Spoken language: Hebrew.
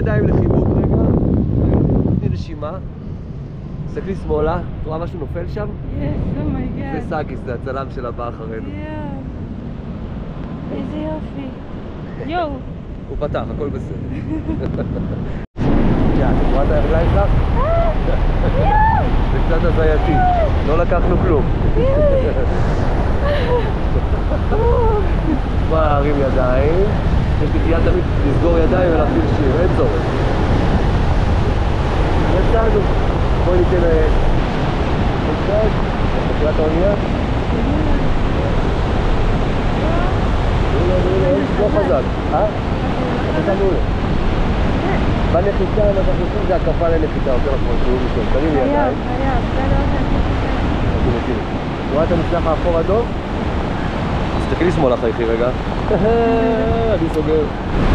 ידיים לחיבוק רגע. תני נשימה. תסתכלי שמאלה, את רואה משהו נופל שם? זה סאגיס, זה הצלם של הבא אחרינו. איזה יופי. יואו. הוא פתח, הכל בסדר. את רואה את הרגליים שלך? זה קצת הזייתי, לא לקחנו כלום. בוא להרים ידיים, תתחייה תמיד לסגור ידיים ולהפעיל שיר, אין צורך. יצאנו. בואי ניתן קצת, בקריאת האונייה. לא חזק, חזק מעולה. בנחיתה, מה שאנחנו עושים זה הקפה לנחיתה, יותר נכון, שיעור ראשון. תרימי ידיים. רואה את המצלח האפור אדום? תסתכלי שמאלה חייכי רגע. אני סוגר.